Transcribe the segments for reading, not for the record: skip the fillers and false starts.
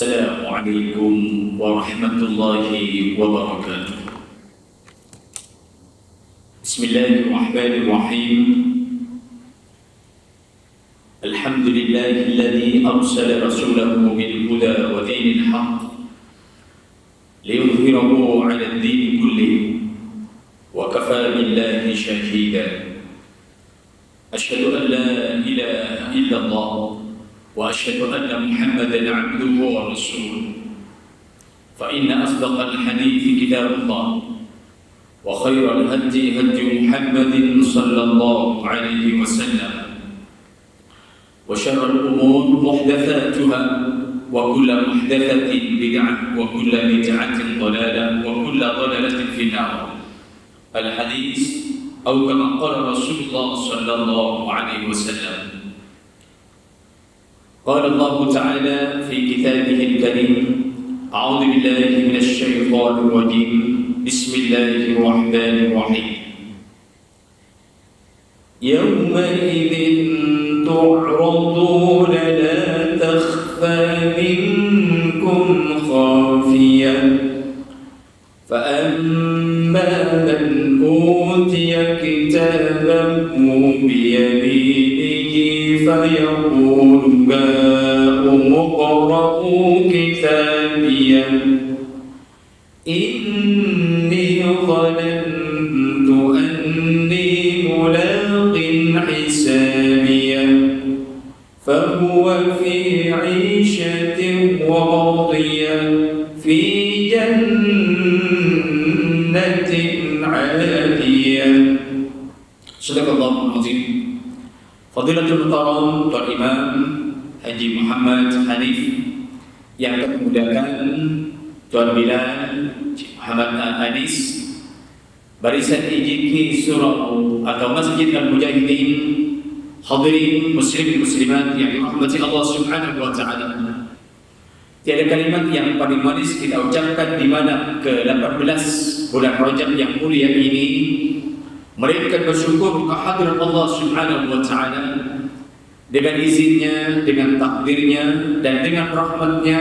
Assalamualaikum warahmatullahi wabarakatuh. Bismillahirrahmanirrahim. Alhamdulillahilladzi arsala rasulahu bil huda wa dinil haqq liyudhhirahu 'ala ad-din kullihi wa kafaa billahi shahida. Asyhadu an la ilaha illallah وأشهد أن محمدًا عبده ورسوله فإن أصدق الحديث كتاب الله وخير الهدي هدي محمد صلى الله عليه وسلم وشر الأمور محدثاتها وكل محدثة بدعة وكل بدعة ضلالة وكل ضلالة في النار. الحديث أو كما قال رسول الله صلى الله عليه وسلم. قال الله تعالى في كتابه الكريم: أعوذ بالله من الشيطان الرجيم، بسم الله الرحمن الرحيم. يومئذ تعرضون لا تخفى منكم خافية فأما من أوتي كتابه بيمينه فيقول هاؤم اقرءوا كتابيه إني ظننت أني ملاق حسابيه فهو في عيشة راضية في جنة عالية. Sadaqallahul Azim. Fadilatul Muhtaram Tuan Imam Haji Muhammad Hanif, yang kemudian Tuan Bilal Muhammad Anis, barisan IJK Surau atau Masjid Al-Mujahidin, hadirin muslimin muslimat yang dirahmati Allah Subhanahu wa taala. Tiada kalimat yang paling manis kita ucapkan di mana ke-18 bulan Rajab yang mulia ini, melainkan bersyukur kehadirat Allah Subhanahu wa taala dengan izinnya, dengan takdirnya dan dengan rahmatnya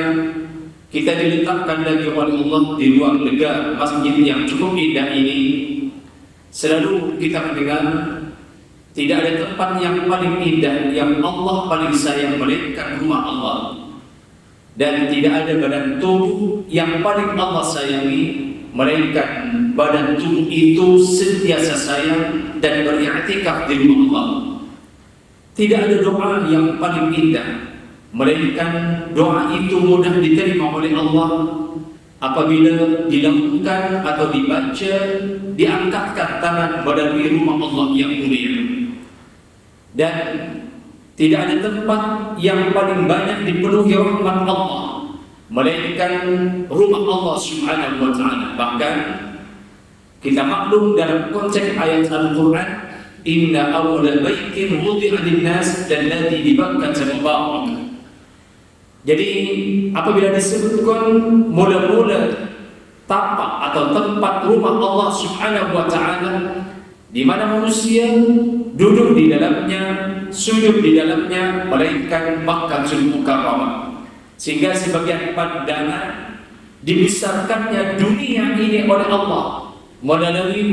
kita diletakkan lagi oleh Allah di ruang lega masjid yang cukup indah ini. Selalu kita mendengar tidak ada tempat yang paling indah yang Allah paling sayang melainkan rumah Allah, dan tidak ada badan tubuh yang paling Allah sayangi melainkan badan tubuh itu sentiasa sayang dan beriktikaf di rumah Allah. Tidak ada doa yang paling indah melainkan doa itu mudah diterima oleh Allah apabila dilakukan atau dibaca, diangkatkan tangan melalui rumah Allah yang mulia. Dan tidak ada tempat yang paling banyak dipenuhi rahmat Allah melainkan rumah Allah Subhanahu wa taala. Bahkan kita maklum dalam konteks ayat Al-Qur'an, inna awwala baitin wudi'a lin-nas alladzi bi Bakkah mubarak. Jadi apabila disebutkan mula-mula tapak atau tempat rumah Allah Subhanahu wa taala di mana manusia duduk di dalamnya, sujud di dalamnya, melainkan Makkahul Mukarramah, sehingga sebagian pandangan dibesarkannya dunia ini oleh Allah melalui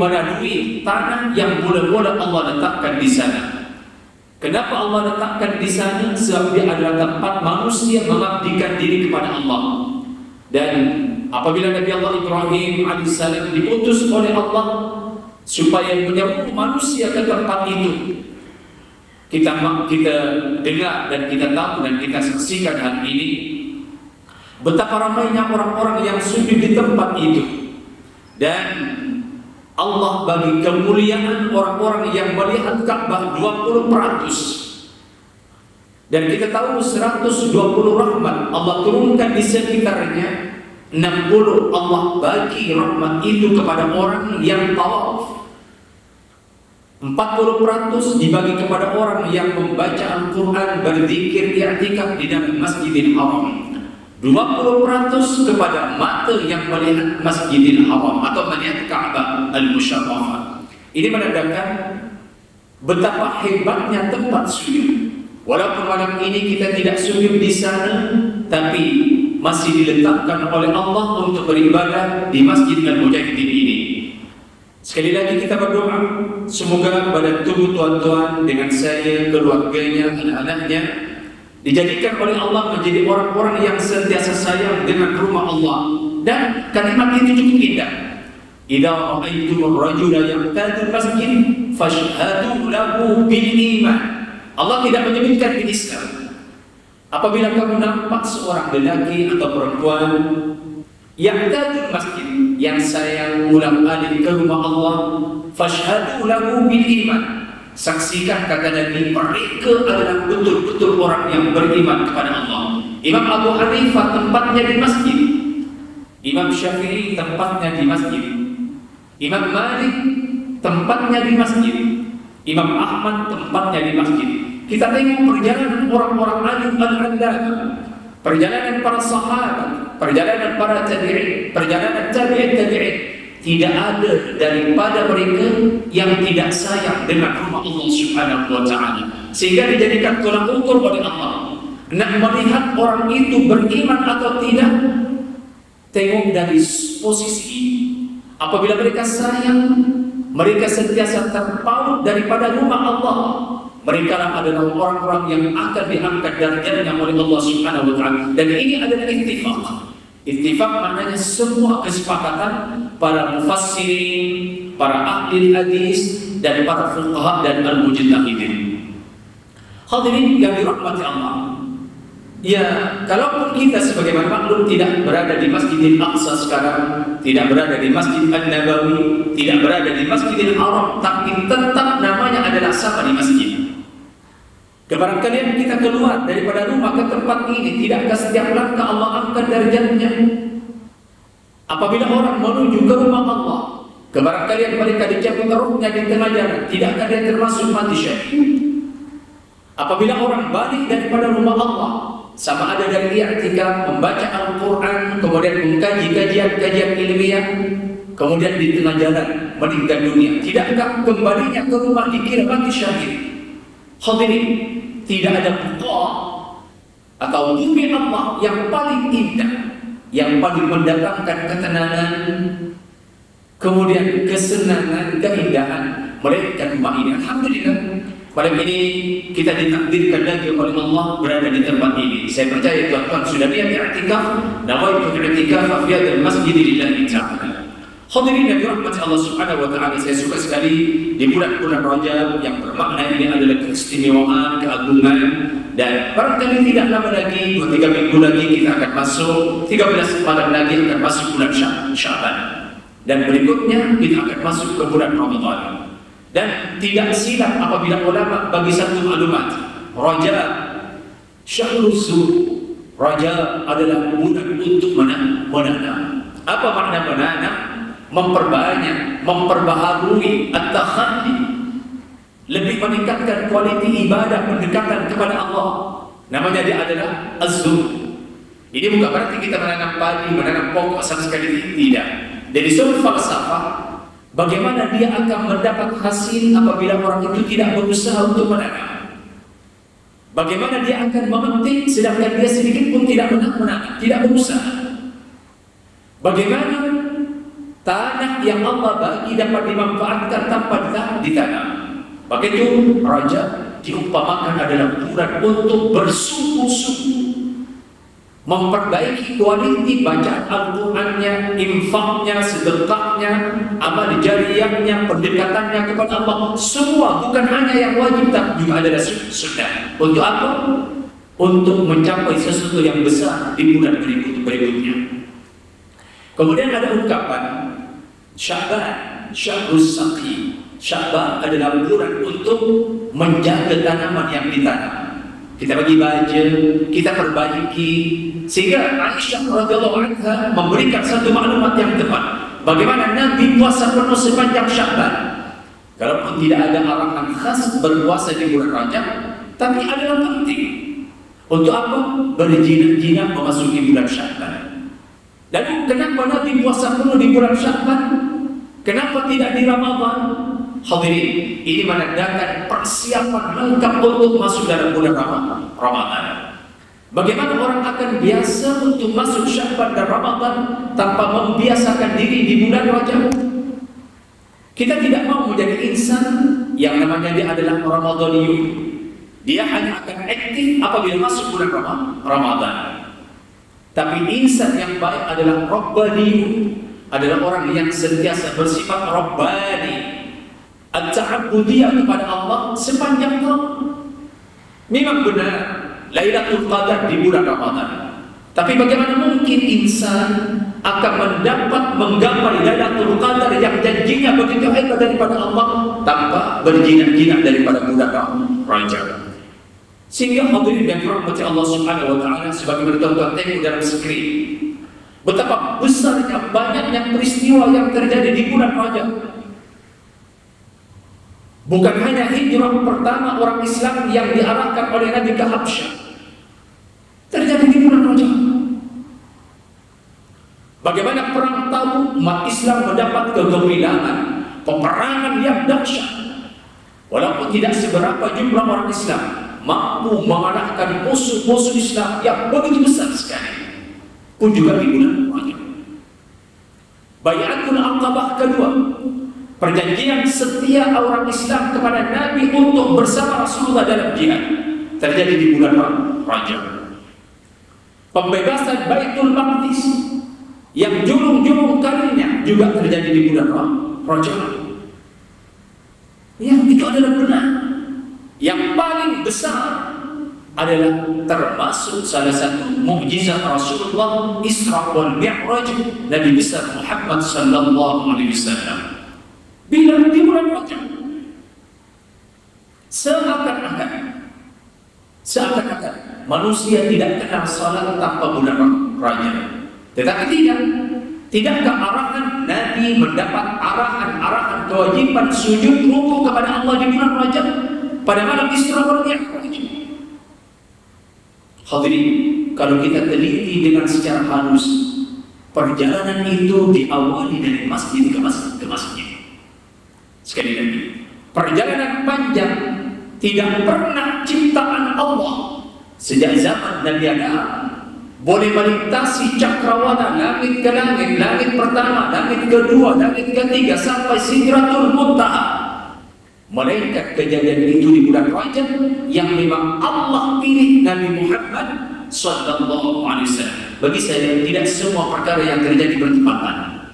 tanah yang mula-mula Allah letakkan di sana. Kenapa Allah letakkan di sana? Sebab dia adalah tempat manusia mengabdikan diri kepada Allah. Dan apabila Nabi Allah Ibrahim alaihissalam diutus oleh Allah supaya menyeru manusia ke tempat itu, kita dengar dan kita tahu dan kita saksikan hari ini betapa ramainya orang-orang yang sujud di tempat itu. Dan Allah bagi kemuliaan orang-orang yang melihat Ka'bah 20%. Dan kita tahu 120 rahmat Allah turunkan di sekitarnya, 60 Allah bagi rahmat itu kepada orang yang tawaf, 40% dibagi kepada orang yang membaca Al-Quran, berzikir, i'tikaf di dalam Masjidil Haram, 20% kepada mata yang melihat Masjidil Haram atau melihat Ka'bah Al-Musharrafah. Ini menandakan betapa hebatnya tempat sujud. Walaupun malam ini kita tidak sujud di sana, tapi masih diletakkan oleh Allah untuk beribadah di Masjid Al-Mujahidin ini. Sekali lagi kita berdoa, semoga pada tubuh tuan-tuan dengan saya, keluarganya, anak-anaknya dijadikan oleh Allah menjadi orang-orang yang sentiasa sayang dengan rumah Allah. Dan kalimat itu cukup indah. Idza ra'aitumur rajula yaqtadu masjid fashhadu lahu bil iman. Allah tidak menyebutkan bil Islam. Apabila kamu nampak seorang lelaki atau perempuan yang yaqtadu masjid, yang sayang ulang-alik ke rumah Allah, fashhadu lahu bil iman. Saksikan, kata Nabi, mereka adalah betul-betul orang yang beriman kepada Allah. Imam Abu Hanifah tempatnya di masjid, Imam Syafi'i tempatnya di masjid, Imam Malik tempatnya di masjid, Imam Ahmad tempatnya di masjid. Kita tengok perjalanan orang-orang alim al-allamah, perjalanan para sahabat, perjalanan para tabi'in, perjalanan tabi'in, tidak ada daripada mereka yang tidak sayang dengan rumah Allah Subhanahu wa ta'ala, sehingga dijadikan tolak ukur oleh Allah. Nak melihat orang itu beriman atau tidak, tengok dari posisi. Apabila mereka sayang, mereka sentiasa terpaut daripada rumah Allah, mereka adalah orang-orang yang akan diangkat derajatnya oleh Allah Subhanahu wa ta'ala. Dan ini adalah ittifaq. Ittifaq maknanya semua kesepakatan para mufassirin, para ahli hadis, dan para fuqaha dan al-mujtahidin. Hadirin yang dirahmati Allah. Ya, kalaupun kita sebagai maklum tidak berada di Masjidil Aqsa sekarang, tidak berada di Masjid An-Nabawi, tidak berada di Masjidil Haram, tapi tetap namanya adalah sama di masjid. Kebarangkalian kita keluar daripada rumah ke tempat ini, tidakkah setiap langkah Allah angkat derajatnya? Apabila orang menuju ke rumah Allah, kebarangkalian mereka dicabut rohnya di tengah jalan, tidakkah dia termasuk mati syahid? Apabila orang balik daripada rumah Allah, sama ada dari i'tikaf, membaca Al-Quran, kemudian mengkaji kajian-kajian ilmiah, kemudian di tengah jalan meninggal dunia, tidakkah kembalinya ke rumah dikira mati syahid? Hadirin, tidak ada buqa atau bumi Allah yang paling indah, yang paling mendatangkan ketenangan, kemudian kesenangan, keindahan, melainkan rumah ini. Alhamdulillah, malam ini kita ditakdirkan lagi oleh Allah berada di tempat ini. Saya percaya tuan-tuan sudah niat i'tikaf, nawaitu i'tikaf fi hadzal masjid lillahi ta'ala. Hadirin yang dirahmati Allah Subhanahu wa ta'ala, saya suka sekali di bulan-bulan Rajab yang bermakna ini adalah keistimewaan, keagungan, dan barangkali tidak lama lagi, 2-3 minggu lagi kita akan masuk, 13 malam lagi akan masuk bulan Sya'ban, dan berikutnya kita akan masuk ke bulan Ramadan. Dan tidak silap apabila ulama bagi satu maklumat, Rajab Syahrul Zur, Rajab adalah bulan untuk menanam. Apa makna menanam? Memperbanyak, memperbaharui at-takhaddi, lebih meningkatkan kualiti ibadah, pendekatan kepada Allah. Namanya dia adalah az-zur. Ini bukan berarti kita menanam padi, menanam pokok sama sekali, tidak. Dari sudut falsafah, bagaimana dia akan mendapat hasil apabila orang itu tidak berusaha untuk menanam? Bagaimana dia akan memetik sedangkan dia sedikit pun tidak menanam, tidak berusaha? Bagaimana tanah yang Allah bagi dapat dimanfaatkan tanpa ditanam? Begitu Rajab diumpamakan adalah bulan untuk bersungguh-sungguh memperbaiki kualiti bacaan Al-Qur'annya, infaknya, sedekahnya, amal jariyahnya, pendekatannya kepada Allah. Semua bukan hanya yang wajib, tapi juga adalah sunnah. Untuk apa? Untuk mencapai sesuatu yang besar di bulan berikutnya. Kemudian ada ungkapan Sya'ban, Syahrul Saqi. Sya'ban adalah bulan untuk menjaga tanaman yang ditanam. Kita bagi baja, kita perbaiki, sehingga Aisyah radhiyallahu anha memberikan satu maklumat yang tepat. Bagaimana Nabi puasa penuh sepanjang Sya'ban. Kalaupun tidak ada arahan khas berpuasa di bulan Rajab, tapi adalah penting. Untuk apa? Berjinak-jinak memasuki bulan Sya'ban. Lalu kenapa Nabi puasa penuh di bulan Sya'ban? Kenapa tidak di Ramadan? Hadirin, ini menandakan persiapan lengkap untuk masuk dalam bulan Ramadan. Bagaimana orang akan biasa untuk masuk Sya'ban dan Ramadan tanpa membiasakan diri di bulan Rajab? Kita tidak mau menjadi insan yang namanya dia adalah Ramadhaniyun. Dia hanya akan aktif apabila masuk bulan Ramadan. Tapi insan yang baik adalah Rabbaniyun, adalah orang yang sentiasa bersifat Rabbani, at-ta'abbudiyah kepada Allah sepanjang tahun. Memang benar Lailatul Qadar di bulan Ramadan. Tapi bagaimana mungkin insan akan mendapat menggapai Lailatul Qadar yang janjinya begitu hebat daripada Allah tanpa berjinak-jinak daripada bulan Rajab? Sehingga hadirin yang dirahmati Allah Subhanahu wa taala, sebagaimana tuan-tuan tengok dalam skrin, betapa besarnya banyaknya peristiwa yang terjadi di bulan Rajab. Bukan hanya hijrah pertama orang Islam yang diarahkan oleh Nabi ke Habsyah terjadi di bulan Rajab. Bagaimana perang Tabuk umat Islam mendapat kegemilangan, peperangan yang dahsyat. Walaupun tidak seberapa jumlah orang Islam mampu mengalahkan musuh-musuh Islam yang begitu besar sekali, pun juga di bulan Rajab. Bai'atul Aqabah kedua, perjanjian setia orang Islam kepada Nabi untuk bersama Rasulullah dalam jihad, terjadi di bulan Rajab. Pembebasan Baitul Maqdis yang julung-julung kalinya juga terjadi di bulan Rajab. Yang itu adalah benar. Yang paling besar adalah termasuk salah satu mukjizat Rasulullah Isra wal Mi'raj Nabi besar Muhammad sallallahu alaihi wasallam. Bila di bulan Rajab, seakan-akan manusia tidak kenal salat tanpa bulan Rajab. Tetapi tidakkah arahan Nabi mendapat arahan kewajiban sujud rukuk kepada Allah di bulan Rajab pada malam Isra wal Mi'raj? Hadirin, kalau kita teliti dengan secara halus, perjalanan itu diawali dari masjid ke masjid. Sekali lagi, perjalanan panjang tidak pernah ciptaan Allah sejak zaman Nabi Adam. Boleh melintasi cakrawala, langit ke langit, langit pertama, langit kedua, langit ketiga, sampai Sidratul Muntaha. Melainkan kejadian itu di bulan Rajab yang memang Allah pilih Nabi Muhammad sallallahu alaihi wasallam. Bagi saya, tidak semua perkara yang terjadi bertepatan.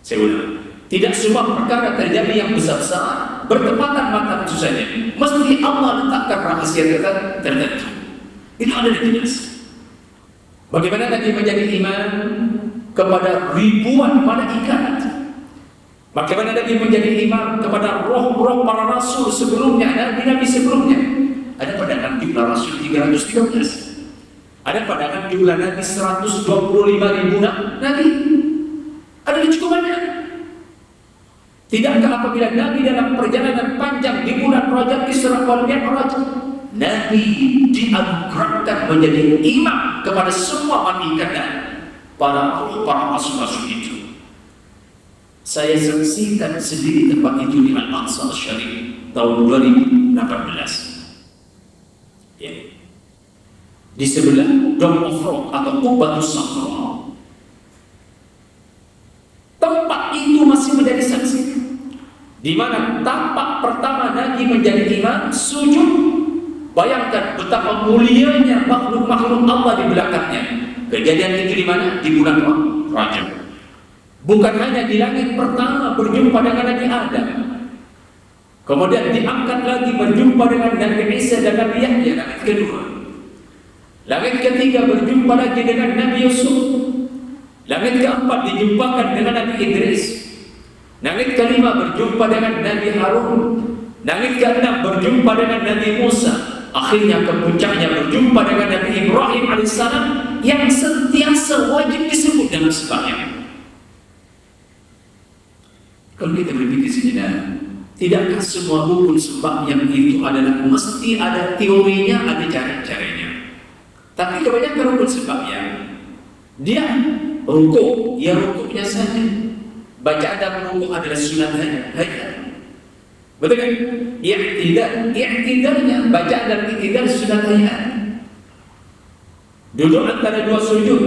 Saya ulang, tidak semua perkara terjadi yang besar-besar bertepatan, maka itu saja mesti Allah letakkan rahasia tertentu. Itu ada di jelas. Bagaimana Nabi menjadi imam kepada ribuan malaikat? Bagaimana Nabi menjadi imam kepada roh-roh para rasul sebelumnya, nabi-nabi sebelumnya? Ada pandangan jumlah rasul 313. Ada pandangan jumlah nabi 125.000 nabi. Ada cukup banyak. Tidakkah apabila Nabi dalam perjalanan panjang di bulan Rajab Isra wal Mi'raj, Nabi dianugerahkan menjadi imam kepada semua malaikat dan para rasul-rasul itu. Saya saksikan sendiri tempat itu di Al-Aqsa Syarif tahun 2018. Ya. Di sebelah Dome of Rock atau Qubbatus Sakhra. Tempat itu masih menjadi saksi, di mana tampak pertama Nabi menjadi imam sujud. Bayangkan betapa mulianya makhluk-makhluk Allah di belakangnya. Kejadian itu di mana? Di bulan Rajab. Bukan hanya di langit pertama berjumpa dengan Nabi Adam, kemudian diangkat lagi berjumpa dengan Nabi Isa dan Nabi Yahya, langit kedua. Langit ketiga berjumpa lagi dengan Nabi Yusuf. Langit keempat dijumpakan dengan Nabi Idris. Langit kelima berjumpa dengan Nabi Harun. Langit keenam berjumpa dengan Nabi Musa. Akhirnya ke puncaknya berjumpa dengan Nabi Ibrahim alaihissalam yang sentiasa wajib disebut dalam sembahyang. Kalau kita berpikir sejenak, tidakkah semua rukun sembahyang itu adalah mesti ada teorinya, ada cara-caranya? Tapi kebanyakan rukun sembahyang, dia rukuk, ya rukuknya saja. Bacaan dalam rukuk adalah sunat hayat. Betul kan? I'tidalnya, bacaan dalam i'tidal sunat hayat. Duduk antara dua sujud,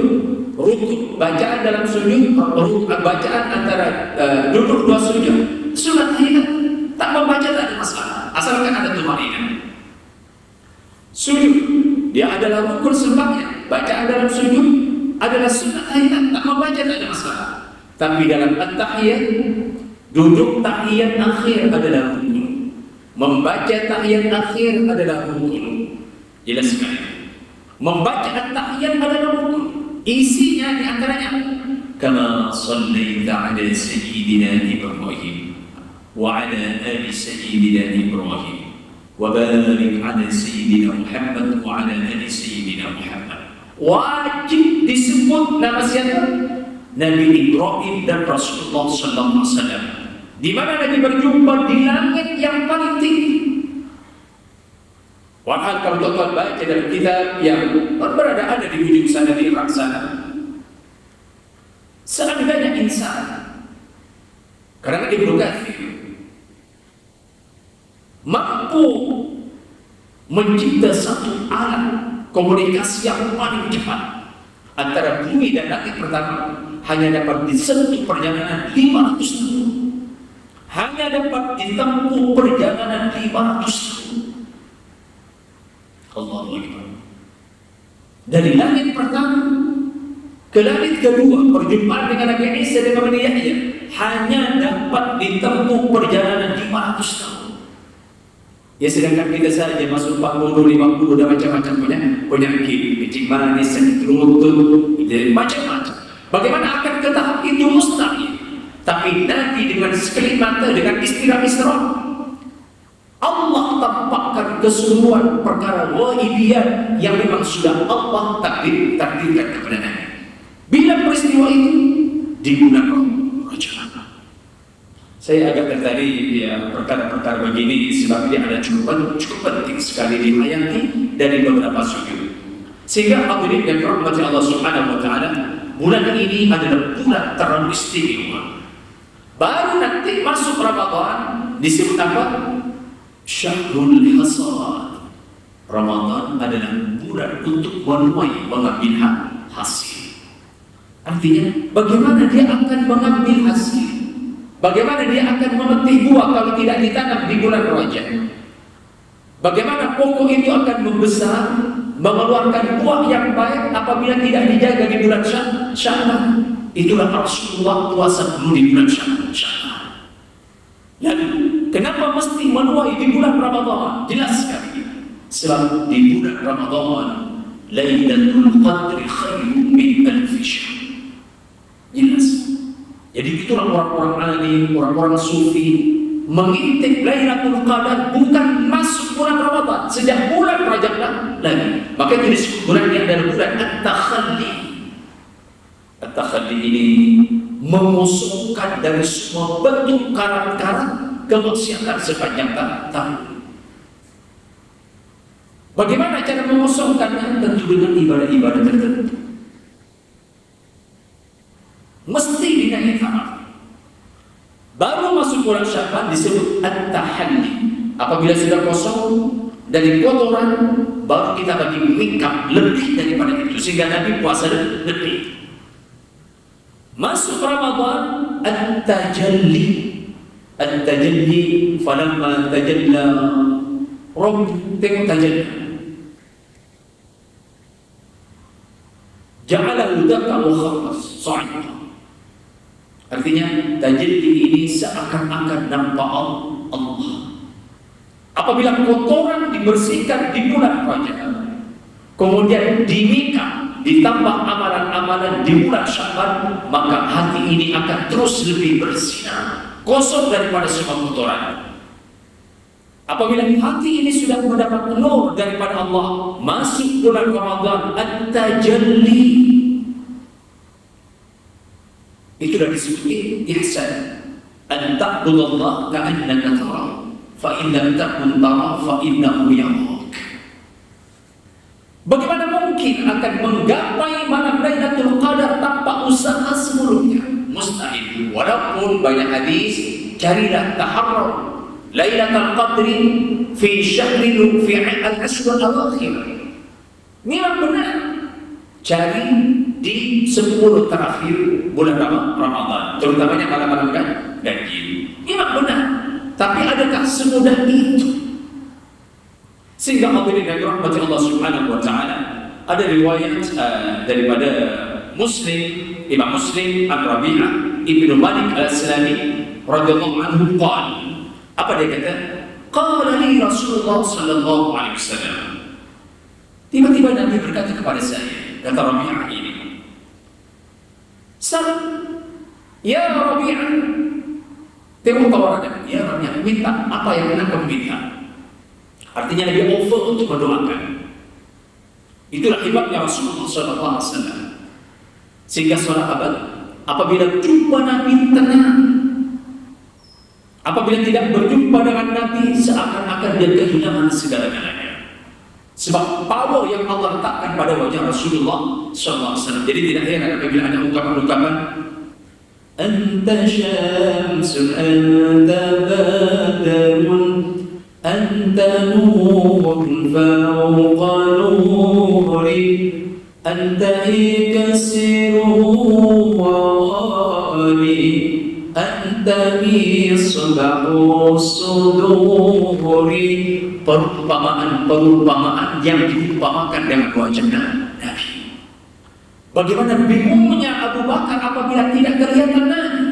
rukuk, bacaan dalam sujud, bacaan antara duduk dua sujud, sunat tahiyat. Tak membaca tak ada masalah, asalkan ada tumaninah. Sujud, dia adalah rukun sembahyang. Bacaan dalam sujud adalah sunat tahiyat, tak membaca tak ada masalah. Tapi dalam at-tahiyat, duduk tahiyat akhir adalah rukun, membaca tahiyat akhir adalah rukun. Jelas sekali. Membaca at-tahiyat adalah rukun. Isinya di antaranya kama shallaita ala sayyidina Ibrahim wa ala ali sayyidina Ibrahim wa barik ala sayyidina Muhammad wa ala ali sayyidina Muhammad. Wajib disebut nama siapa? Nabi Ibrahim dan Rasulullah sallallahu alaihi wasallam. Di mana Nabi berjumpa di langit yang paling tinggi. Walhal kalau tuan-tuan baca dalam kitab yang berada ada di ujung sana di Irak sana, seandainya insan, karena Ibnu Katsir mampu mencipta satu alat komunikasi yang paling cepat antara bumi dan langit pertama, hanya dapat disentuh perjalanan 500 tahun, hanya dapat ditempuh perjalanan 500 tahun. Allahu Akbar. Dari langit pertama ke langit kedua, perjumpaan dengan Nabi Isa dan Nabi Yahya hanya dapat ditempuh perjalanan 500 tahun. Ya, sedangkan kita saja masuk 40, 50 dan macam-macam penyakit, kencing manis, sakit lutut, macam-macam. Bagaimana akan ke tahap itu? Mustahil. Tapi nanti dengan sekelip mata, dengan istirahat, Allah tampakkan keseluruhan perkara ghaibiyat yang memang sudah Allah takdirkan kepada Nabi. Bila peristiwa itu digunakan Raja. Saya agak tertarik ya perkara-perkara begini sebab dia ada cukup penting sekali dihayati dari beberapa sudut. Sehingga hadirin yang dirahmati Allah Subhanahu wa taala, bulan ini adalah bulan terlalu istimewa. Baru nanti masuk Ramadan disebut apa? Syahrul Hasad. Ramadan adalah bulan untuk menuai, mengambil hasil. Artinya, bagaimana dia akan mengambil hasil? Bagaimana dia akan memetik buah kalau tidak ditanam di bulan Rajab? Bagaimana pokok itu akan membesar, mengeluarkan buah yang baik apabila tidak dijaga di bulan Sya'ban? Itulah Rasulullah puasa dulu di bulan Sya'ban. Dan kenapa mesti menuai di bulan Ramadan? Jelas sekali. Sebab di bulan Ramadan Lailatul Qadri khairun min alf syahr. Jelas. Jadi itulah orang-orang alim, orang-orang sufi mengintip Lailatul Qadar bukan masuk bulan Ramadan, sejak bulan Rajab lagi. Maka itu disebut bulan ini adalah bulan At-Takhalli. At-Takhalli ini mengosongkan dari semua bentuk karat-karat kemaksiatan sepanjang tahun. Bagaimana cara mengosongkannya? Tentu dengan ibadah-ibadah tertentu. Mesti dinaikkan. Baru masuk bulan Sya'ban disebut At-Tahalli. Apabila sudah kosong dari kotoran, baru kita bagi mikap lebih daripada itu sehingga Nabi puasa lebih. Masuk Ramadan At-Tajalli. At-Tajalli falamma tajalla Rabb tajalla ja'alahu dakka wa khalas sa'id. Artinya tajalli ini seakan-akan nampak Allah. Apabila kotoran dibersihkan di bulan Rajab, kemudian dimikap ditambah amalan-amalan di bulan Sya'ban, maka hati ini akan terus lebih bersinar, kosong daripada semua kotoran. Apabila hati ini sudah mendapat nur daripada Allah, masuk bulan Ramadan At-Tajalli. Itulah disebut ihsan. An ta'budallah ka'annaka tarahu, fa in lam takun tarahu fa innahu yarak. Bagaimana mungkin akan menggapai malam Lailatul Qadar tanpa usaha sebelumnya? Mustahil. Walaupun banyak hadis, carilah taharrur Lailatul Qadri fi syahrin fi al-ashr al-awakhir. Memang benar. cari di 10 terakhir bulan Ramadan, terutamanya malam-malam ganjil. Memang benar, tapi adakah semudah itu? Sehingga hadirin yang dirahmati Allah Subhanahu wa taala, ada riwayat daripada Imam Muslim Ar-Rabi'ah Ibnu Malik Al-Aslami radhiyallahu anhu qala, apa dia kata? Qala li Rasulullah sallallahu alaihi wasallam. Tiba-tiba Nabi berkata kepada saya, kata Rabi'ah ini, "Sal ya Rabi'ah." Tengok tawaran, ya Rabi'ah, minta apa yang hendak kamu minta. Artinya Nabi offer untuk mendoakan. Itulah hebatnya Rasulullah SAW. Sehingga sahabat apabila jumpa Nabi tenang, apabila tidak berjumpa dengan Nabi seakan-akan dia kehilangan segala-galanya. Sebab power yang Allah letakkan pada wajah Rasulullah SAW. Jadi tidak heran apabila ada ungkapan-ungkapan, Anta syamsun, anta badarun, Anta nurun fawqa nuri, Anta ikasiru wali, Anta misbahu suduri. Perumpamaan yang diumpamakan dengan wajah Nabi. Bagaimana bingungnya Abu Bakar apabila tidak kelihatan Nabi.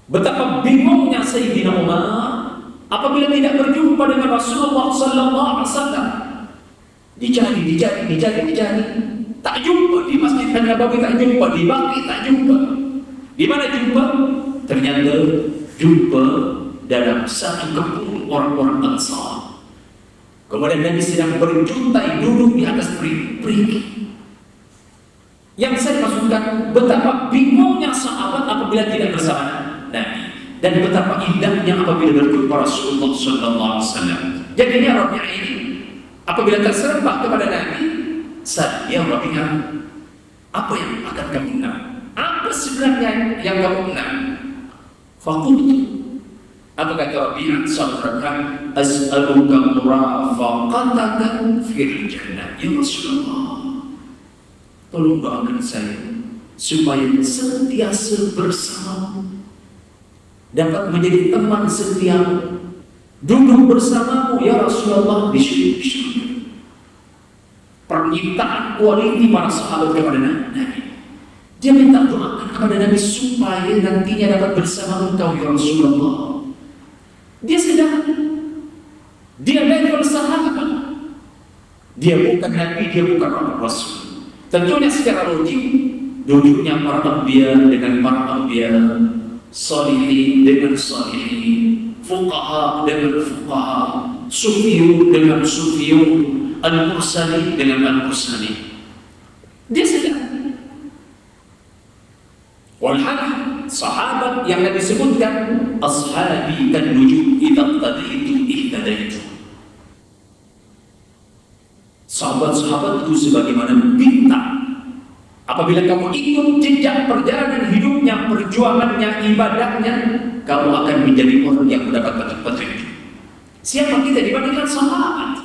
Betapa bingungnya Sayyidina Umar apabila tidak berjumpa dengan Rasulullah sallallahu alaihi wasallam. Dicari, tak jumpa di Masjid An-Nabawi, tak jumpa di Baqi, tak jumpa. Di mana jumpa? Ternyata jumpa dalam satu kampung orang-orang Ansar. Kemudian Nabi sedang berjuntai duduk di atas perigi. Yang saya maksudkan, betapa bingungnya sahabat apabila tidak bersama Nabi, dan betapa indahnya apabila berjumpa Rasulullah sallallahu alaihi wasallam. Jadinya Rabi'ah ini apabila terserempak kepada Nabi, "Ya Rabi'ah, apa yang akan kamu nak? Apa sebenarnya yang kamu nak?" Faqultu, apa kata Rabi'ah sallallahu, "As'aluka murafaqataka fil jannah ya Rasulullah." Tolong doakan saya supaya senantiasa bersamamu, dapat menjadi teman setia, duduk bersamamu ya Rasulullah di syurga. Permintaan kualiti para sahabat kepada Nabi. Dia minta doakan kepada Nabi supaya nantinya dapat bersama engkau ya Rasulullah. Dia sedang, dia level sahabat. Dia bukan Nabi, dia bukan Rasul. Tentunya secara logik, duduknya para anbiya dengan para anbiya, salihin dengan salihin, fuqaha dengan fuqaha, sufiyun dengan sufiyun, al-mursalin dengan al-mursalin. Dia sedang. Walhal sahabat yang Nabi sebutkan, ashabi kan nujum idza tadaitu ihtadaitu. Sahabat-sahabatku sebagaimana bintang. Apabila kamu ikut jejak perjalanan hidupnya, perjuangannya, ibadahnya, kamu akan menjadi orang yang mendapat petunjuk. Siapa kita dibandingkan sahabat?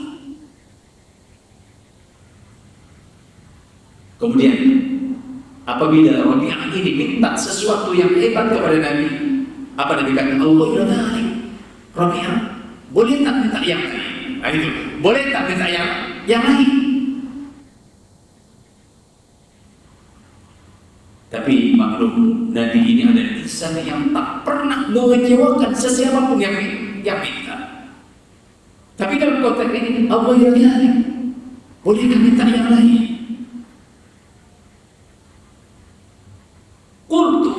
Kemudian apabila Rabi'ah ini minta sesuatu yang hebat kepada Nabi, apa Nabi kata? Allah ya Rabi'ah, boleh tak minta yang lain? Nah, itu. Boleh tak minta yang lain? Tapi maklum, Nabi ini adalah insan yang tak pernah mengecewakan sesiapapun yang minta. Tapi dalam konteks ini, Allah ya bolehkah minta yang lain? Qultu,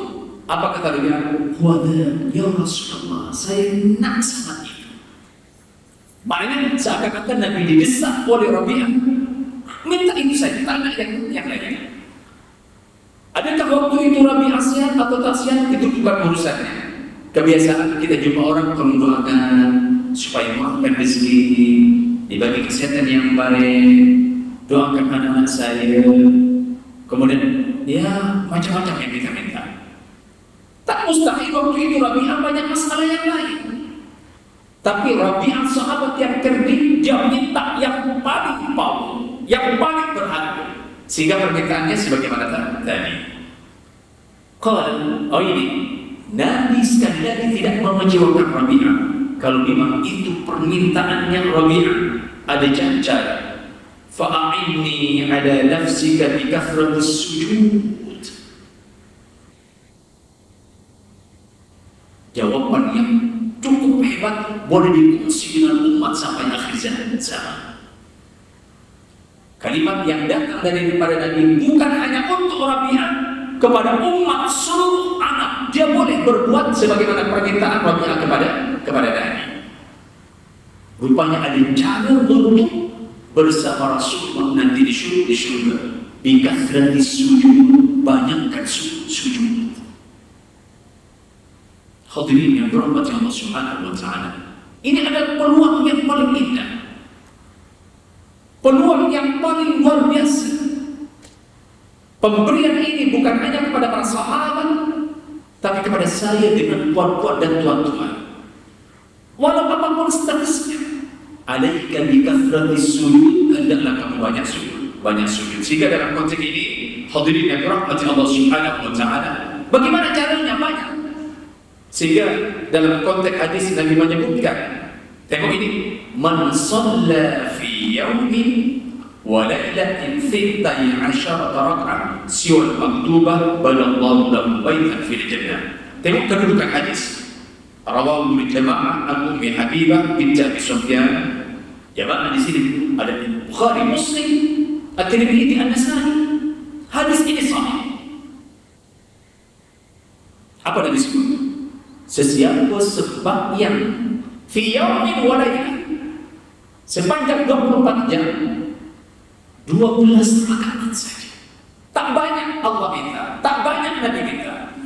apa kata dia? Wada ya Rasulullah, saya nak sangat itu. Maknanya seakan-akan Nabi didesak oleh Rabi'ah, minta ini saja, tak nak yang lain. Adakah waktu itu Rabi'ah sehat atau tak sehat? Itu bukan urusannya. Kebiasaan kita jumpa orang mendoakan supaya makan rezeki, dibagi kesehatan yang baik, doakan anak-anak saya. Kemudian ya macam-macam yang kita minta. Tak mustahil waktu itu Rabi'ah banyak masalah yang lain. Tapi Rabi'ah sahabat yang cerdik, dia minta yang paling power, yang paling berhati. Sehingga permintaannya sebagaimana tadi. Kalau ini Nabi sekali lagi tidak mengecewakan Rabi'ah. Kalau memang itu permintaannya Rabi'ah, ada cara. Fa'inni ala nafsika bi kathratis sujud. Jawaban yang cukup hebat, boleh dikongsi dengan umat sampai akhir zaman. Kalimat yang datang daripada Nabi bukan hanya untuk Rabi'ah, kepada umat seluruh anak dia boleh berbuat sebagaimana permintaan Rabi'ah kepada Nabi. Rupanya ada cara untuk bersama Rasulullah nanti di surga. Bikathratis sujud, banyakkan sujud. Hadirin yang berhormat Allah Subhanahu wa taala. Ini adalah peluang yang paling indah. Peluang yang paling luar biasa. Pemberian ini bukan hanya kepada para sahabat, tapi kepada saya dengan puan-puan dan tuan-tuan. Walau apapun statusnya, alaika bi kathratis sujud, hendaklah kamu banyak sujud. Sehingga dalam konteks ini, hadirin yang dirahmati Allah Subhanahu wa taala, bagaimana caranya banyak? Sehingga dalam konteks hadis Nabi menyebutkan, tengok ini, man shalla fi yaumin wa lailatin 12 rak'ah siwal maktubah banallahu lahu baitan fil jannah. Tengok kedudukan hadis. Rawahu al-jamaah an Ummi Habibah binti Abi Sufyan. Jamaah di sini ada Bukhari, Muslim, At-Tirmidzi, An-Nasa'i. Hadis ini sahih. Apa yang disebut? Sesiapa sembahyang fi yaumin wa lailah sepanjang 24 jam 12 rakaat saja. Tak banyak Allah minta, tak banyak Nabi minta.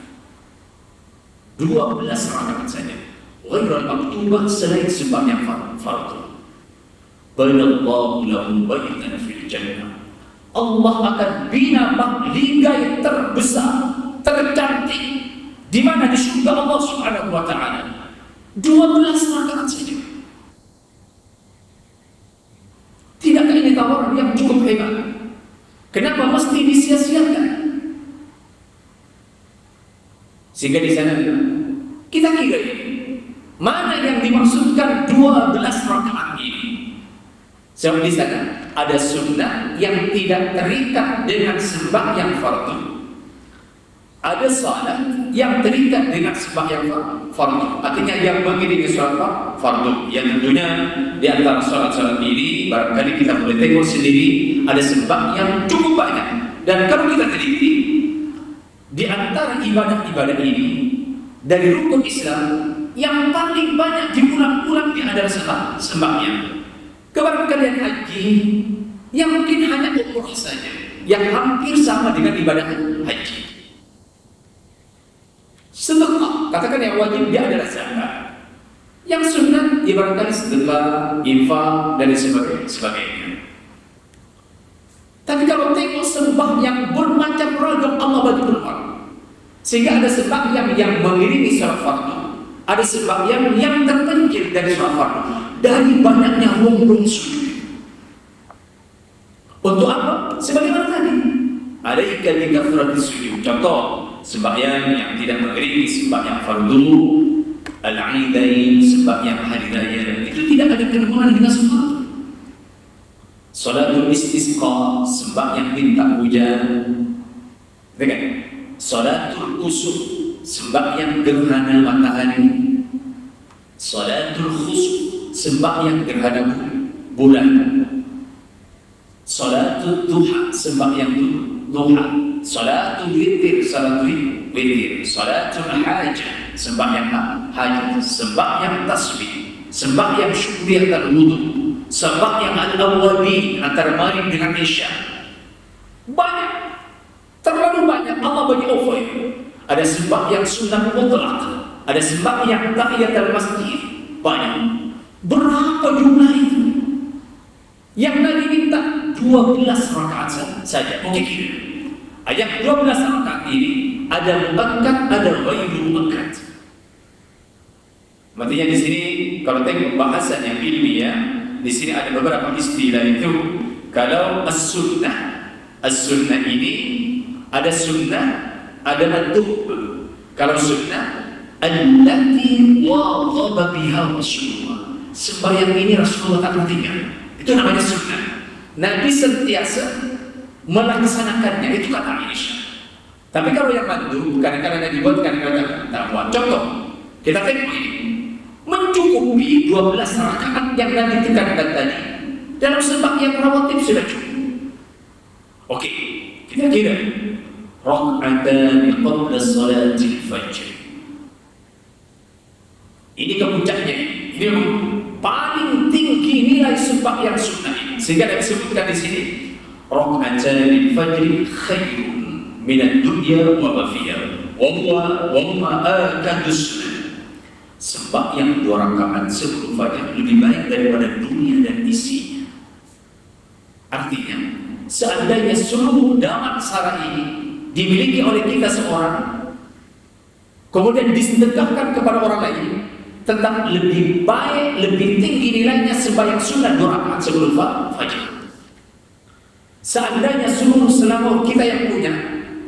12 rakaat saja. Ghairul maktubah, selain sembahyang fardu. Banallahu lahu baitan fil jannah. Allah akan bina bingkai terbesar, tercantik di mana di surga Allah Subhanahu wa taala. 12 rakaat saja. Tidakkah ini tawaran yang cukup hebat? Kenapa mesti disia-siakan? Sehingga di sana kita kira mana yang dimaksudkan 12 rakaat ini? Sebab di sana ada sunnah yang tidak terikat dengan sembahyang fardu. Ada salat yang terikat dengan sembahyang fardu. Artinya yang mengiringi salat fardu. Yang tentunya di antara salat-salat ini barangkali kita boleh tengok sendiri ada sembahyang cukup banyak. Dan kalau kita teliti di antara ibadah-ibadah ini dari rukun Islam yang paling banyak diulang-ulang di adalah sembahyang. Kebarangkalian haji yang mungkin hanya umrah saja yang hampir sama dengan ibadah haji. Sedekah, katakan yang wajib dia adalah zakat. Yang sunat dia barangkali sedekah, infak dan sebagainya. Tapi kalau tengok sembahyang bermacam ragam Allah bagi peluang. Sehingga ada sembahyang yang mengiringi salat fardu, ada sembahyang yang terpencil dari salat fardu, dari banyaknya rukun sujud. Untuk apa? Sebagaimana tadi, alaika bi kathratis sujud. Contoh, sembahyang yang tidak mengiringi sembahyang fardu, al-aidain, sembahyang hari raya, itu tidak ada kaitan dengan salat. Salatul istisqa, sembahyang minta hujan. Dengar. Salatul kusuf, sembahyang gerhana matahari. Salatul khusuf, sembahyang gerhana bulan. Salatul duha, sembahyang duha. Salatul witir, salatul witir. Salatul hajah, sembahyang hajat. Sembahyang tasbih, sembahyang syukur antara wudu, sembahyang al-awwabin antara maghrib dengan isya. Banyak, terlalu banyak. Allah bagi offer. Ada sembahyang sunnah mutlak, ada sembahyang tahiyatul masjid. Banyak. Berapa jumlah itu? Yang Nabi minta 12 rakaat saja. Oke, kira. Ayat 12 rakaat ini ada muakkad, ada ghairu muakkad. Artinya di sini kalau tengok bahasan yang ilmiah, di sini ada beberapa istilah itu. Kalau as-sunnah As-sunnah ini ada sunnah, ada mandub. Kalau sunnah allati wadhaba biha Rasulullah, sembahyang ini Rasulullah tak tinggal, itu namanya sunnah. Nabi sentiasa melaksanakannya, itu kata Aisyah. Tapi kalau yang mandub, kadang-kadang Nabi buat, kadang-kadang tak buat. Contoh, kita tengok ini, mencukupi 12 rakaat yang Nabi tekankan tadi dalam sembahyang rawatib sudah cukup. Oke, kita kira raka'atan qabla salatil fajr. Ini kepuncaknya. Ini yang paling tinggi nilai sembahyang sunnah ini. Sehingga disebutkan di sini raka'atan fajr khairun minad dunya wa ma fiha wa ma akadus sunnah. Sembahyang 2 rakaat sebelum fajar lebih baik daripada dunia dan isinya. Artinya, seandainya seluruh damat sara ini dimiliki oleh kita seorang, kemudian disedekahkan kepada orang lain, tentang lebih baik, lebih tinggi nilainya sembahyang sunnah 2 rakaat sebelum fajar. Seandainya seluruh selama kita yang punya,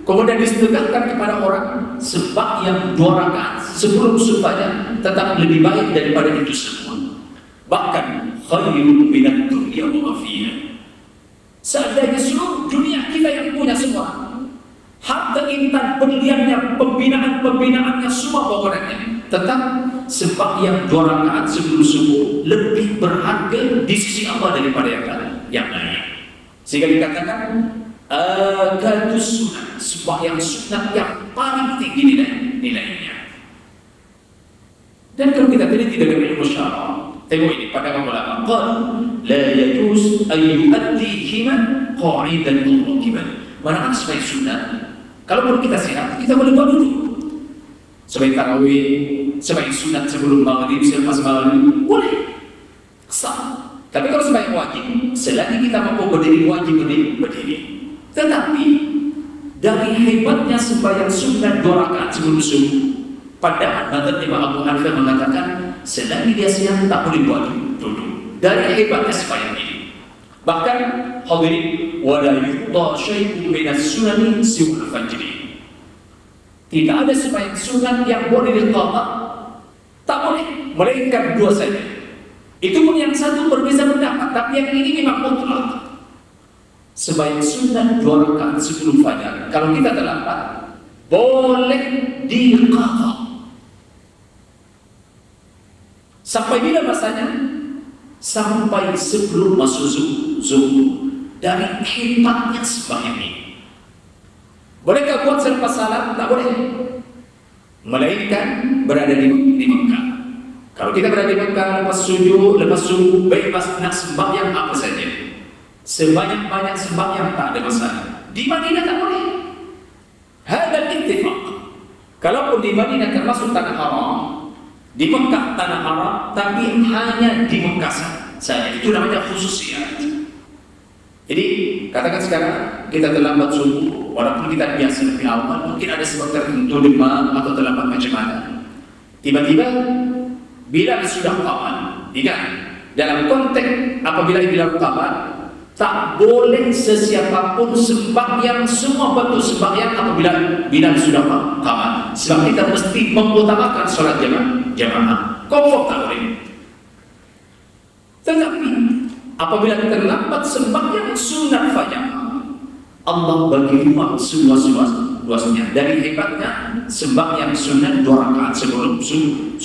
kemudian disedekahkan kepada orang, sembahyang 2 rakaat sebelum fajar tetap lebih baik daripada itu semua. Bahkan khairun minad dunya wa ma fiha. Seandainya seluruh dunia kita yang punya semua, harta intan, pendidikannya, pembinaannya, semua pokoknya, tetap sembahyang 2 rakaat sebelum subuh lebih berharga di sisi Allah daripada yang lain. Sehingga dikatakan akadus sunnah, sembahyang sunnah yang paling tinggi nilainya. Dan kalau kita teliti dengan ilmu syarah, tengok ini pada ulama, qala la yajuz an yu'addihima qa'idan rakiban. Manakala sembahyang sunnah, kalau perlu kita sehat, kita boleh buat dulu. Sembahyang tarawih, sembahyang sunat sebelum maghrib, selepas maghrib, boleh, sah. Tapi kalau sembahyang wajib, selagi kita mampu berdiri, wajib berdiri. Tetapi dari hebatnya sembahyang sunat 2 rakaat sebelum subuh, padahal mazhab Imam Abu Hanifah mengatakan selagi dia siang tak boleh buat dulu. Dari hebatnya sembahyang ini. Bahkan hadirin, wala yuqda syai'un minas sunani siwal fajri. Tidak ada sembahyang sunat yang boleh diqadha, tak boleh, melainkan 2 saja. Itu pun yang satu berbeza pendapat, tapi yang ini memang mutlak. Sembahyang sunat 2 rakaat sebelum fajar, kalau kita terlambat, boleh diqadha. Sampai bila masanya? Sampai sebelum masuk zuhur. Dari hebatnya sembahyang ini. Bolehkah buat selepas salat? Tak boleh. Melainkan berada di Mekah. Kalau kita berada di Mekah, lepas sujud, lepas subuh, bebas nak sembahyang apa saja. Sebanyak-banyak sembahyang tak ada masalah. Di Madinah tak boleh. Hadal ittifaq. Kalaupun di Madinah termasuk tanah haram, di Mekah tanah haram, tapi hanya di Mekah saja. Itu namanya khususiyat. Jadi katakan sekarang kita terlambat subuh, walaupun kita biasa lebih awal, mungkin ada sebab tertentu demam atau terlambat macam mana. Tiba-tiba bila sudah qamat, ingat dalam konteks apabila bila qamat, tak boleh sesiapapun sembahyang semua bentuk sembahyang apabila sudah qamat. Sebab kita mesti mengutamakan solat jamaah. Confirm tak boleh. Tetapi apabila terlambat sembahyang sunat fajar, Allah bagi ruang seluas-luasnya. Dari hebatnya sembahyang sunat 2 rakaat sebelum subuh.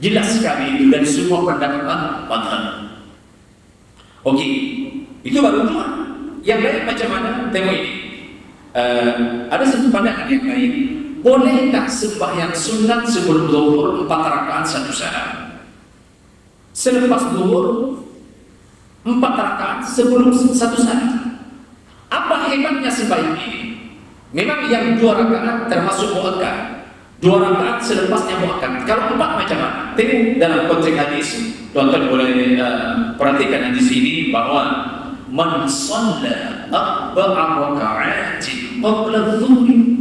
Jelas sekali itu dari semua pendapat mazhab. Okey, itu baru 2. Yang lain macam mana? Tengok ini. Ada satu pandangan yang lain. Bolehkah sembahyang sunat sebelum zuhur 4 rakaat 1 salam? Selepas zuhur 4 rakaat sebelum 1 salam. Apa hebatnya sembahyang ini? Memang yang 2 rakaat termasuk muakkad. 2 rakaat selepasnya muakkad. Kalau 4 macam mana? Tengok dalam konteks hadis. Tuan-tuan boleh perhatikan hadis ini bahwa man shalla 4 raka'atin qabla adh-dhuhri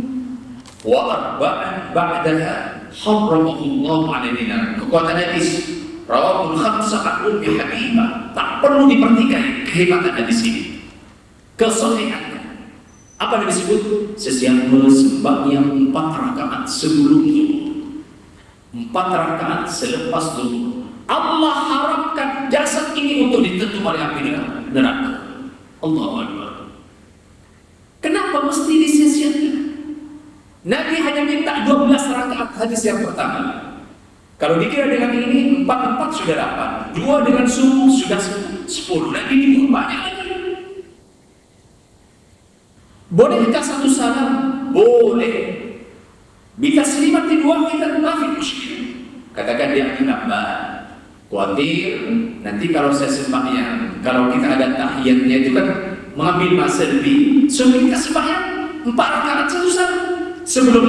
wa 4 ba'daha harramahu Allah 'alal nar. Kekuatan hadis rawahul khamsah an Ummi Habibah. Tak perlu diperhatikan kehebatan hadis ini. kesolehan. Apa yang disebut? Sesiapa sembahyang 4 rakaat sebelum zuhur, 4 rakaat selepas zuhur, Allah harapkan jasad ini untuk ditentu oleh api neraka. Allahu Akbar. Kenapa mesti disia-siakan? Nabi hanya minta 12 rakaat hadis yang pertama. Kalau dikira dengan ini 4 sudah 8, 2 dengan subuh sudah 10. Nabi ini banyak lagi. Bolehkah satu salam? Boleh. Bila selimati 2 kita maafin musyrik. Katakan dia kenapa? Khawatir nanti kalau saya sembahyang, kalau kita ada tahiyatnya itu kan mengambil masa lebih. So kita sembahyang 4 rakaat satu salam sebelum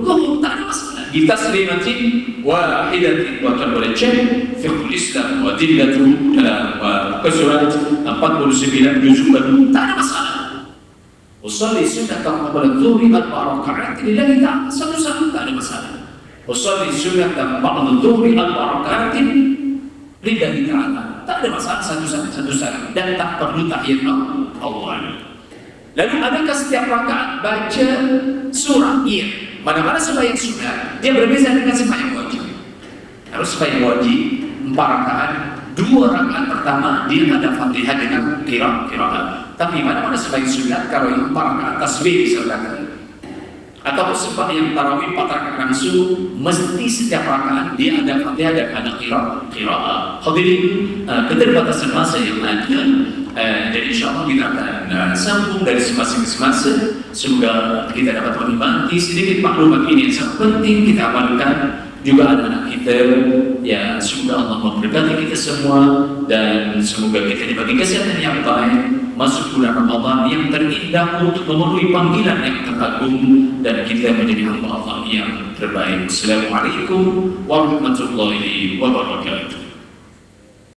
itu, tak ada masalah. Kita selimati wahidatin wa tabarajah fiqhul Islam wa dillatu wa surat 49 juzuk, tak ada masalah. Usalli sunnah qabla dhuhri 4 rakaat lillahi ta'ala, satu salam tak ada masalah. Usalli sunnah ba'da dhuhri 4 rakaat lillahi ta'ala, tak ada masalah, satu salam dan tak perlu tahiyat Allah. Lalu adakah setiap rakaat baca surah? Iya. Mana-mana sembahyang sunnah dia berbeza dengan sembahyang wajib. Harus sembahyang wajib 4 rakaat, 2 rakaat pertama dia ada Fatihah dengan qiraat. Tapi mana-mana sembahyang sunnah kalau yang 4 rakaat tasbih disertakan, atau sembahyang tarawih 4 rakaat langsung, mesti setiap rakaat dia ada Fatihah dan ada qiraat. Hadirin, keterbatasan masa yang ada, jadi insyaallah kita akan sambung dari semasa. Semoga kita dapat menikmati sedikit maklumat ini yang sangat penting kita amalkan. Juga anak-anak kita, ya semoga Allah memberkati kita semua dan semoga kita dibagi kesehatan yang baik masuk bulan Ramadan yang terindah untuk memenuhi panggilan yang teragung dan kita menjadi hamba Allah yang terbaik. Assalamualaikum warahmatullahi wabarakatuh.